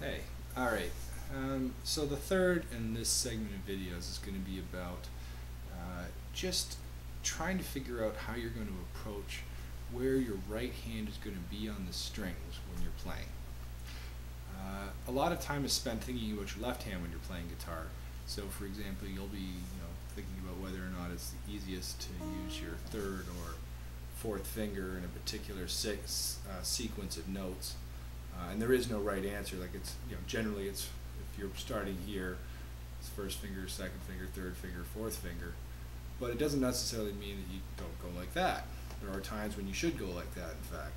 Hey, alright. So the third in this segment of videos is going to be about just trying to figure out how you're going to approach where your right hand is going to be on the strings when you're playing. A lot of time is spent thinking about your left hand when you're playing guitar. So for example, you'll be thinking about whether or not it's the easiest to use your third or fourth finger in a particular sequence of notes. And there is no right answer. Like generally it's if you're starting here, it's first finger, second finger, third finger, fourth finger. But it doesn't necessarily mean that you don't go like that. There are times when you should go like that, in fact.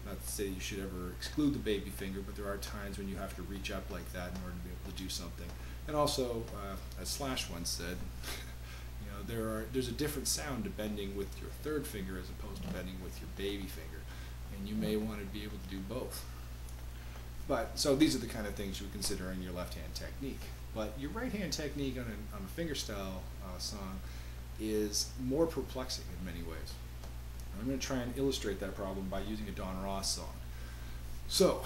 Not to say you should ever exclude the baby finger, but there are times when you have to reach up like that in order to be able to do something. And also, as Slash once said, there's a different sound to bending with your third finger as opposed to bending with your baby finger. And you may want to be able to do both. So these are the kind of things you would consider in your left-hand technique. But your right-hand technique on a fingerstyle song is more perplexing in many ways. And I'm going to try and illustrate that problem by using a Don Ross song. So,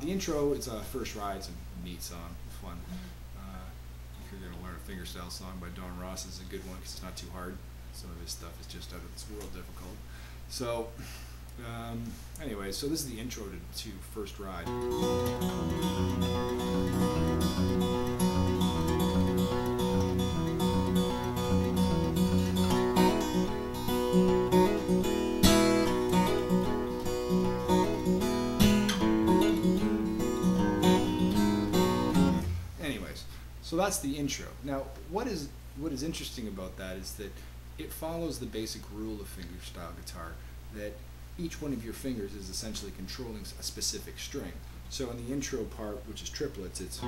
the intro is a First Ride. It's a neat song, fun. If you're going to learn a fingerstyle song by Don Ross, it's a good one because it's not too hard. Some of his stuff is just out of this world difficult. So, anyway, so this is the intro to First Ride. Anyways, so that's the intro. Now, what is interesting about that is that it follows the basic rule of fingerstyle guitar, that each one of your fingers is essentially controlling a specific string. So in the intro part, which is triplets, it's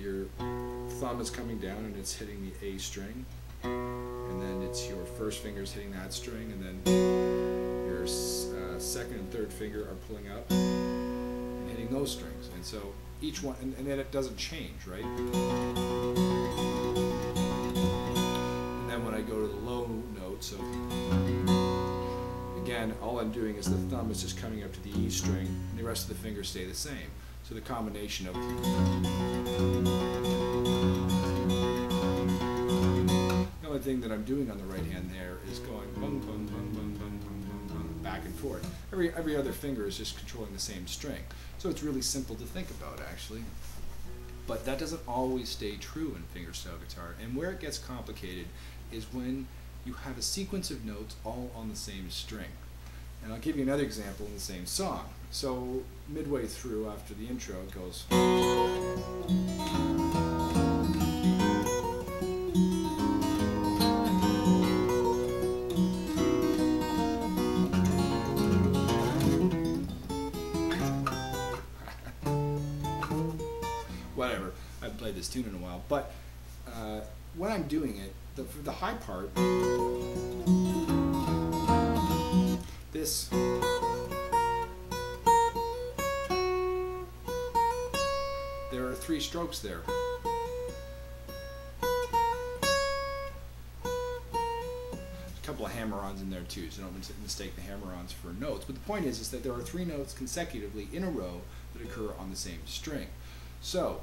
your thumb is coming down and it's hitting the A string, and then it's your first finger's hitting that string, and then your second and third finger are pulling up and hitting those strings. And so each one, and then it doesn't change, right? And then when I go to the low note, so again, all I'm doing is the thumb is just coming up to the E string, and the rest of the fingers stay the same. So the combination of the only thing that I'm doing on the right hand there is going bung bung bung bung bung bung bung bung back and forth. Every other finger is just controlling the same string. So it's really simple to think about, actually. But that doesn't always stay true in fingerstyle guitar. And where it gets complicated is when you have a sequence of notes all on the same string. And I'll give you another example in the same song. So midway through, after the intro, it goes. Whatever, I haven't played this tune in a while, but when I'm doing it, the high part, this, there are 3 strokes there. A couple of hammer-ons in there too, so don't mistake the hammer-ons for notes. But the point is that there are 3 notes consecutively in a row that occur on the same string. So,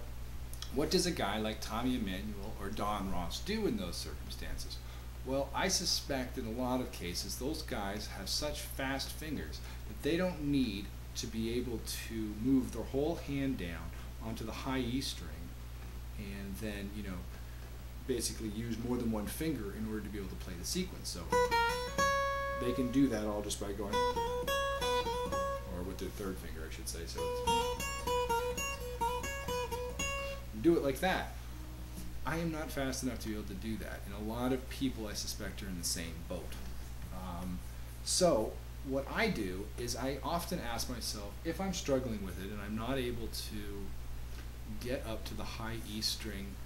what does a guy like Tommy Emmanuel or Don Ross do in those circumstances? Well, I suspect in a lot of cases those guys have such fast fingers that they don't need to be able to move their whole hand down onto the high E string and then, basically use more than one finger in order to be able to play the sequence. So they can do that all just by going, or with their third finger, I should say. So do it like that. I am not fast enough to be able to do that, and a lot of people I suspect are in the same boat. So what I do is I often ask myself, if I'm struggling with it and I'm not able to get up to the high E string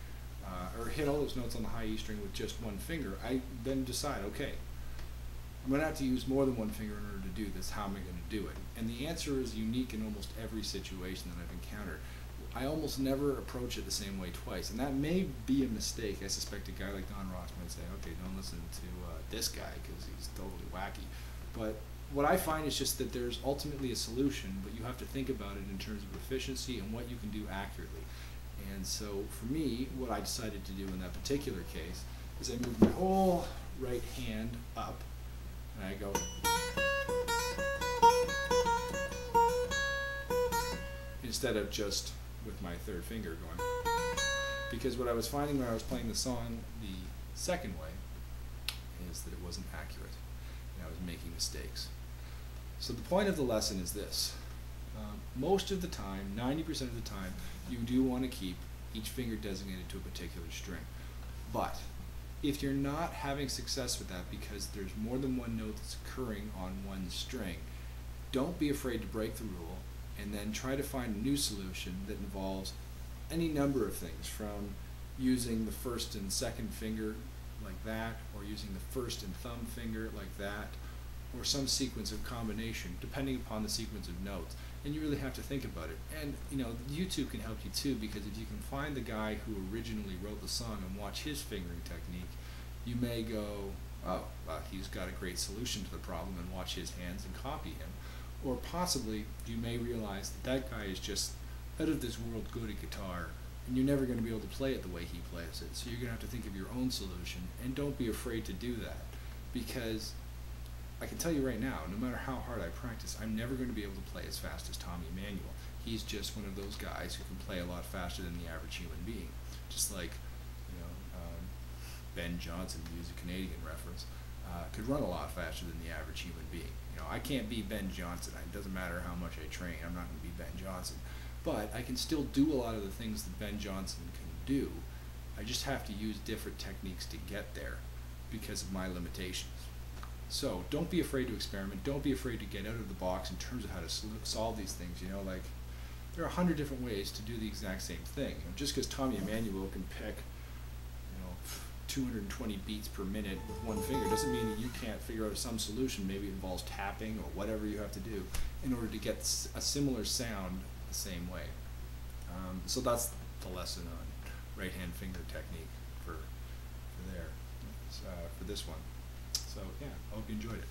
or hit all those notes on the high E string with just one finger, I then decide, okay, I'm going to have to use more than one finger in order to do this. How am I going to do it? And the answer is unique in almost every situation that I've encountered. I almost never approach it the same way twice, and that may be a mistake. I suspect a guy like Don Ross might say, okay, don't listen to this guy because he's totally wacky. But what I find is just that there's ultimately a solution, but you have to think about it in terms of efficiency and what you can do accurately. And so for me, what I decided to do in that particular case is I moved my whole right hand up, and I go, instead of just with my third finger going. Because what I was finding when I was playing the song the second way is that it wasn't accurate, and I was making mistakes. So the point of the lesson is this. Most of the time, 90% of the time, you do want to keep each finger designated to a particular string. But if you're not having success with that because there's more than one note that's occurring on one string, don't be afraid to break the rule and then try to find a new solution that involves any number of things, from using the first and second finger like that, or using the first and thumb finger like that, or some sequence of combination depending upon the sequence of notes. And you really have to think about it. And YouTube can help you too, because if you can find the guy who originally wrote the song and watch his fingering technique, you may go, oh, he's got a great solution to the problem, and watch his hands and copy him. Or possibly you may realize that that guy is just out of this world good at guitar, and you're never going to be able to play it the way he plays it. So you're going to have to think of your own solution, and don't be afraid to do that, because I can tell you right now, no matter how hard I practice, I'm never going to be able to play as fast as Tommy Emmanuel. He's just one of those guys who can play a lot faster than the average human being. Just like, Ben Johnson, to use a Canadian reference, could run a lot faster than the average human being. I can't be Ben Johnson. It doesn't matter how much I train. I'm not going to be Ben Johnson. But I can still do a lot of the things that Ben Johnson can do. I just have to use different techniques to get there because of my limitations. So don't be afraid to experiment. Don't be afraid to get out of the box in terms of how to solve these things. Like, there are 100 different ways to do the exact same thing. Just because Tommy Emmanuel can pick 220 beats per minute with one finger doesn't mean that you can't figure out some solution. Maybe it involves tapping or whatever you have to do in order to get a similar sound the same way. So that's the lesson on right hand finger technique for this one. So yeah, I hope you enjoyed it.